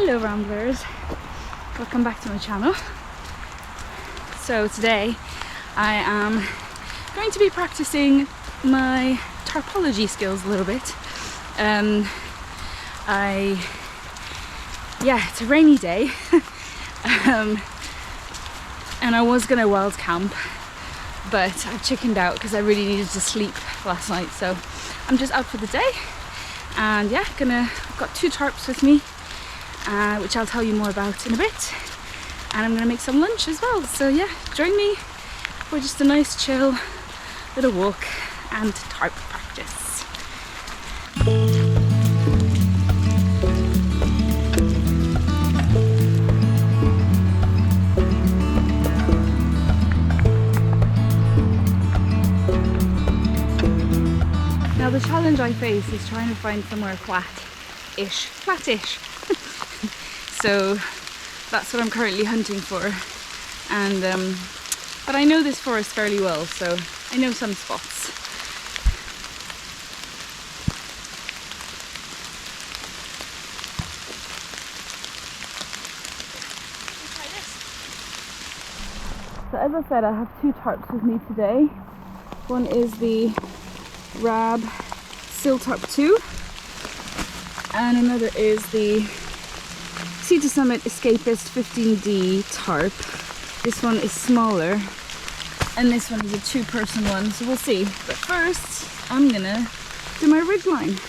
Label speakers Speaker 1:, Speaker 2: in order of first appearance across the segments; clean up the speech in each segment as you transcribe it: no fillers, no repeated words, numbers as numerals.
Speaker 1: Hello ramblers, welcome back to my channel. So today I am going to be practicing my tarpology skills a little bit. It's a rainy day and I was gonna wild camp, but I chickened out because I really needed to sleep last night, so I'm just out for the day. And yeah, I've got 2 tarps with me, which I'll tell you more about in a bit, and I'm gonna make some lunch as well. So yeah, join me for just a nice chill little walk and tarp practice. Now the challenge I face is trying to find somewhere flatish. So that's what I'm currently hunting for, and but I know this forest fairly well, so I know some spots. So as I said, I have 2 tarps with me today. One is the Rab TRACKER II, and another is the Sea to Summit Escapist 15D tarp. This one is smaller, and this one is a 2-person one, so we'll see. But first, I'm gonna do my ridge line.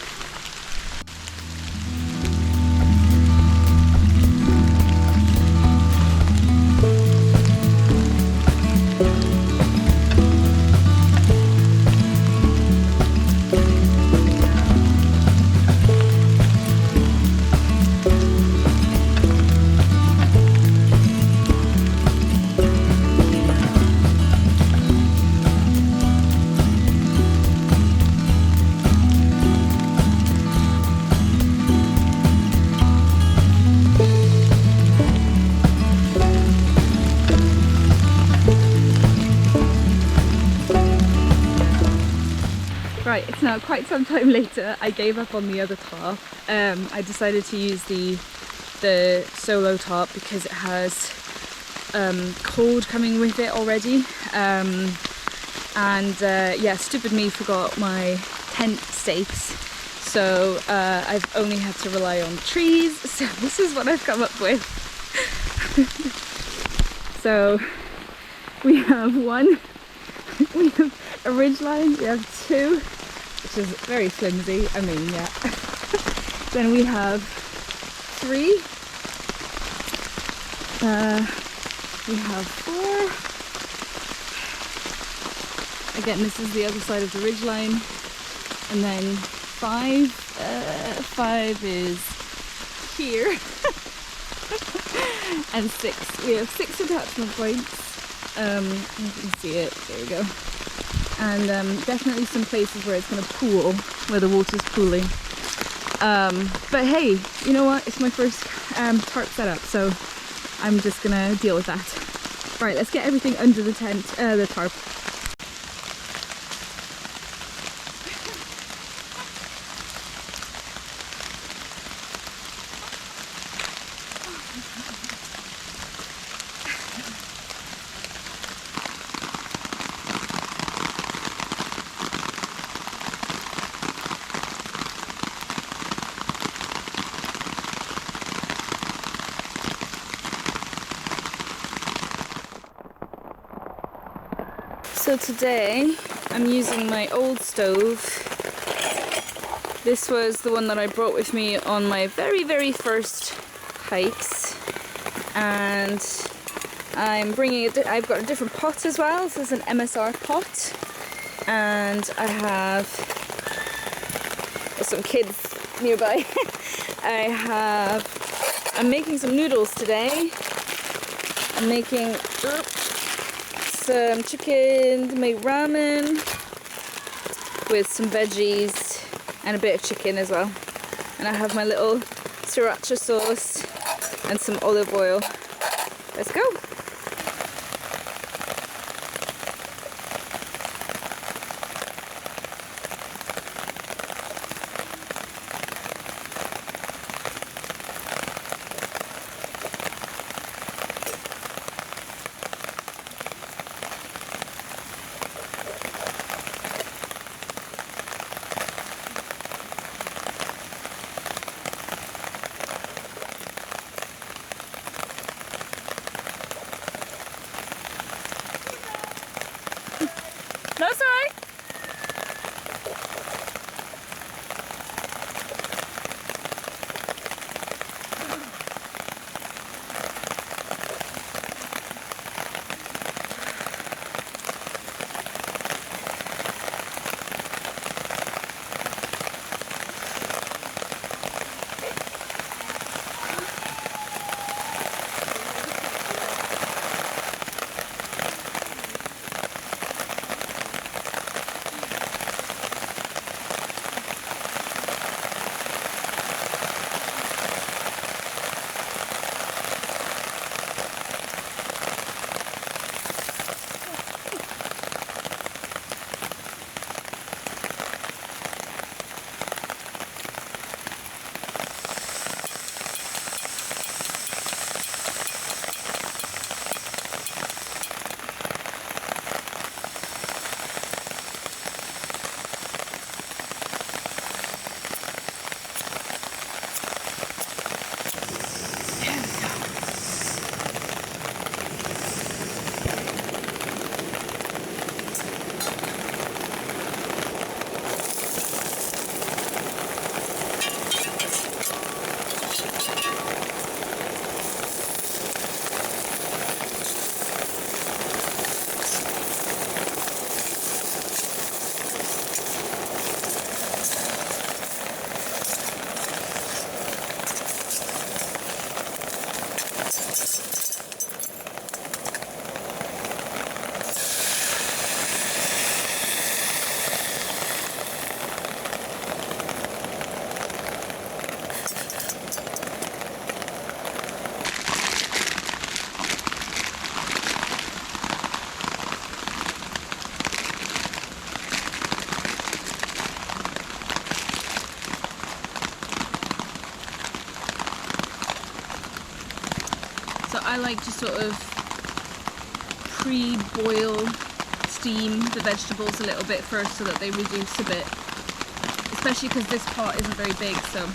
Speaker 1: Right, it's now quite some time later. I gave up on the other tarp. I decided to use the solo tarp because it has cord coming with it already. Yeah, stupid me forgot my tent stakes. So I've only had to rely on trees. So this is what I've come up with. So we have a ridge line, we have 2, which is very flimsy, I mean, yeah. Then we have 3, we have 4, again this is the other side of the ridge line, and then 5, 5 is here, and 6, we have 6 attachment points. You can see it, there we go. And definitely some places where it's going to pool, where the water's pooling. But hey, you know what? It's my first tarp setup, so I'm just going to deal with that. Right, let's get everything under the tent, the tarp. So today I'm using my old stove. This was the one that I brought with me on my very first hikes, and I'm bringing it. I've got a different pot as well. This is an MSR pot, and I have some kids nearby. I'm making some noodles today. I'm making some chicken to make ramen with some veggies and a bit of chicken as well. And I have my little sriracha sauce and some olive oil. Let's go! So I like to sort of pre-boil, steam the vegetables a little bit first so that they reduce a bit, especially because this pot isn't very big, so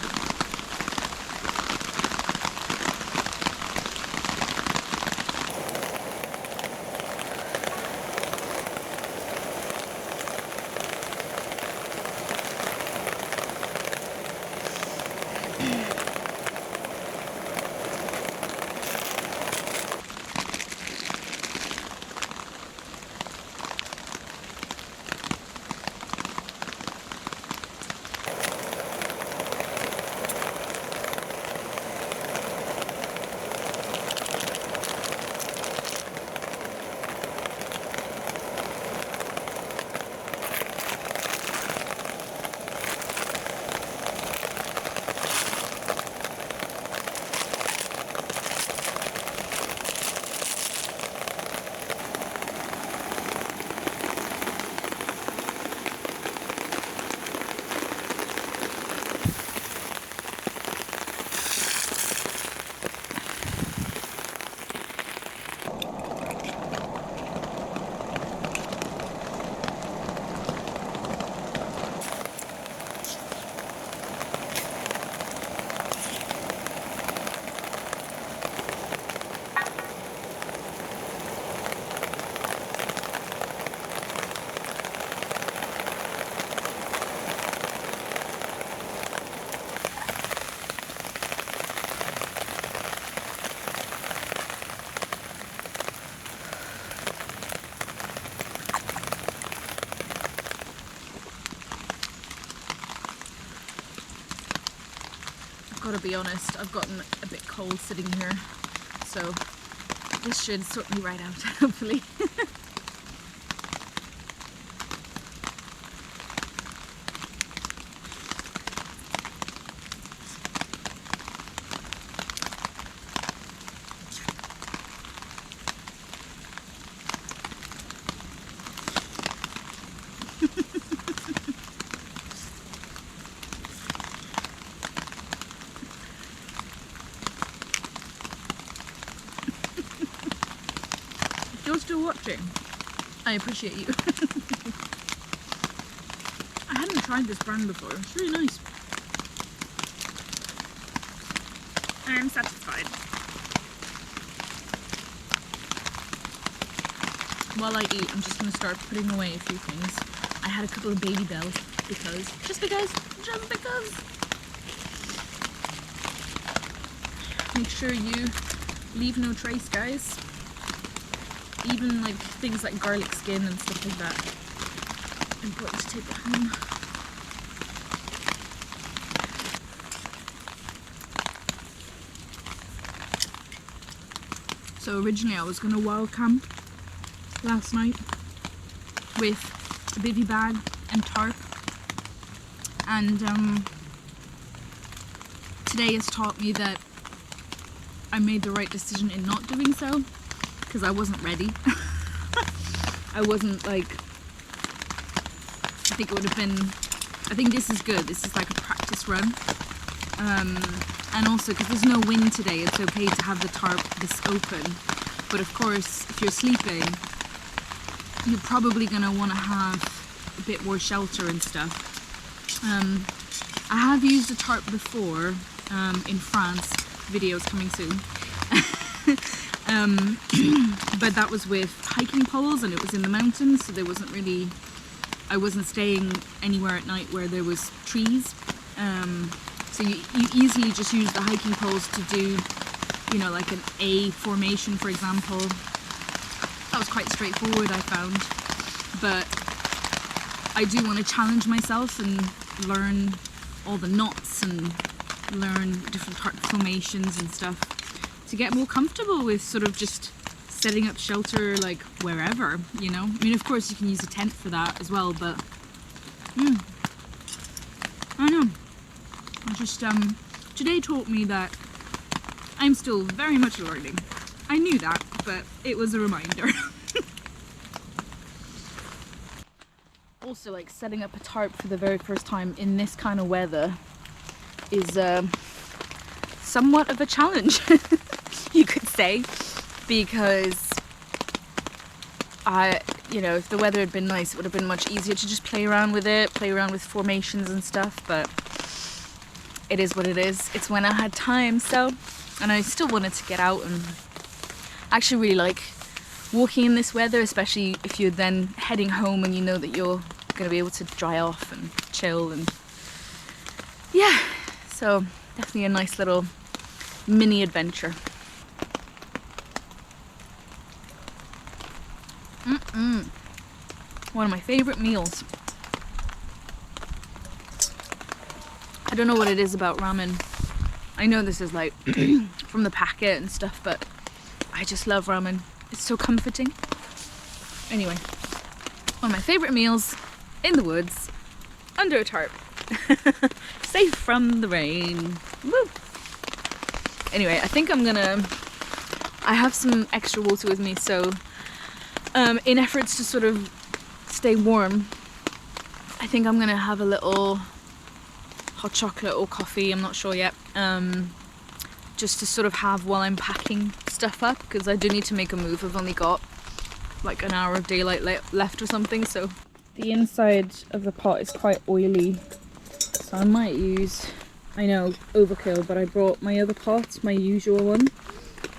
Speaker 1: gotta be honest, I've gotten a bit cold sitting here, so this should sort me right out, hopefully. If you're still watching, I appreciate you. I hadn't tried this brand before. It's really nice. I'm satisfied. While I eat, I'm just going to start putting away a few things. I had a couple of baby bells because, just because. Make sure you leave no trace, guys. Even like things like garlic skin and stuff like that. Important to take it home. So originally I was going to wild camp last night with a bivy bag and tarp, and today has taught me that I made the right decision in not doing so, because I wasn't ready. I wasn't like, I think it would have been, I think this is good, this is like a practice run, and also because there's no wind today, it's okay to have the tarp this open, but of course if you're sleeping you're probably going to want to have a bit more shelter and stuff. I have used a tarp before in France, videos coming soon. But that was with hiking poles and it was in the mountains, so there wasn't really, I wasn't staying anywhere at night where there was trees. So you easily just use the hiking poles to do, you know, like an A formation, for example. That was quite straightforward, I found. But I do want to challenge myself and learn all the knots and learn different tarp formations and stuff to get more comfortable with sort of just setting up shelter like wherever, you know. I mean, of course you can use a tent for that as well, but I don't know. Just today taught me that I'm still very much learning. I knew that, but it was a reminder. Also, like, setting up a tarp for the very first time in this kind of weather is somewhat of a challenge. you could say, because you know, if the weather had been nice, it would have been much easier to just play around with it, play around with formations and stuff, but it is what it is. It's when I had time, so, and I still wanted to get out, and I actually really like walking in this weather, especially if you're then heading home and you know that you're going to be able to dry off and chill, and yeah, so definitely a nice little mini adventure. One of my favorite meals. I don't know what it is about ramen. I know this is like from the packet and stuff, but I just love ramen. It's so comforting. Anyway, one of my favorite meals in the woods, under a tarp, safe from the rain. Woo! Anyway, I think I have some extra water with me, so in efforts to sort of stay warm, I think I'm gonna have a little hot chocolate or coffee, I'm not sure yet, just to sort of have while I'm packing stuff up, because I do need to make a move. I've only got like an hour of daylight left or something, so the inside of the pot is quite oily, so I might use, I know, overkill, but I brought my other pot, my usual one,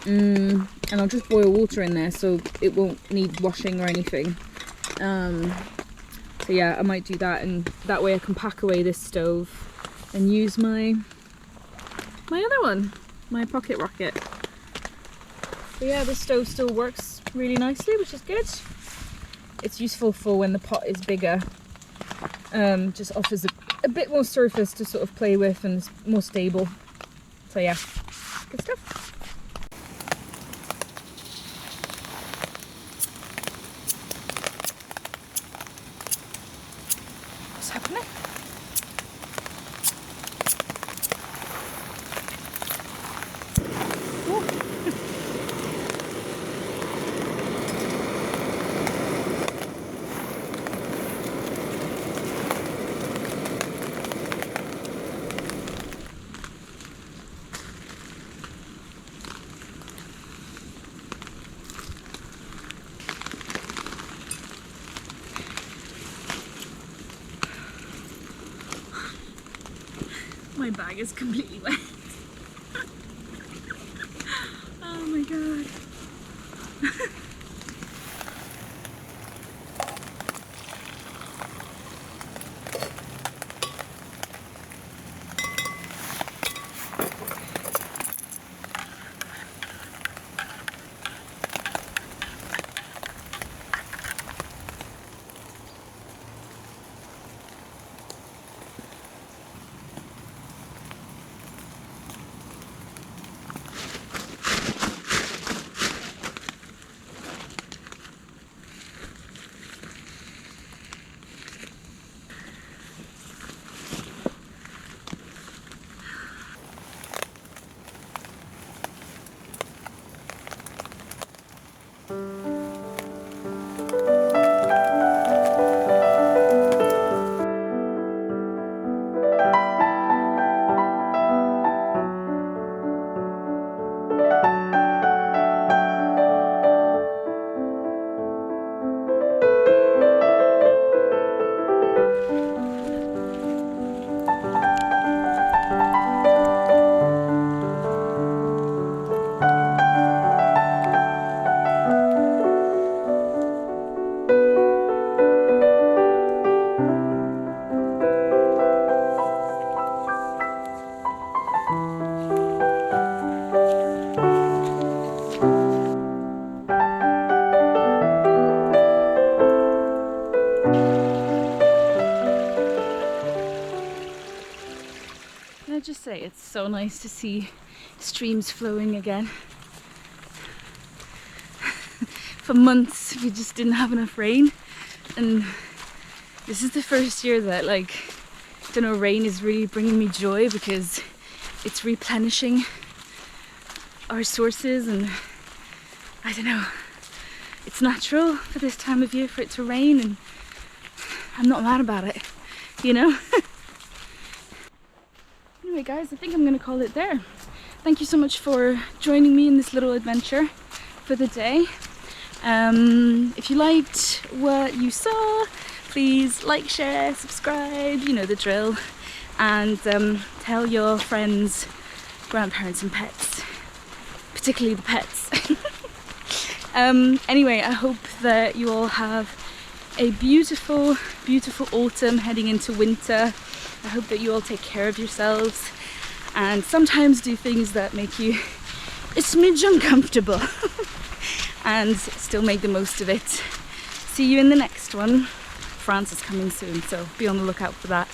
Speaker 1: and I'll just boil water in there so it won't need washing or anything. So yeah, I might do that, and that way I can pack away this stove and use my other one, my Pocket Rocket. But yeah, this stove still works really nicely, which is good. It's useful for when the pot is bigger. Just offers a bit more surface to sort of play with, and it's more stable. So yeah, good stuff. What's happening? My bag is completely wet. Oh my god. I just say it's so nice to see streams flowing again. For months we just didn't have enough rain, and this is the first year that, like, I don't know, rain is really bringing me joy because it's replenishing our sources, and I don't know, it's natural for this time of year for it to rain, and I'm not mad about it, you know? Anyway guys, I think I'm gonna call it there. thank you so much for joining me in this little adventure for the day. If you liked what you saw, please like, share, subscribe, you know the drill, and tell your friends, grandparents and pets, particularly the pets. Anyway, I hope that you all have a beautiful, beautiful autumn heading into winter. I hope that you all take care of yourselves and sometimes do things that make you a smidge uncomfortable and still make the most of it. See you in the next one. France is coming soon, so be on the lookout for that.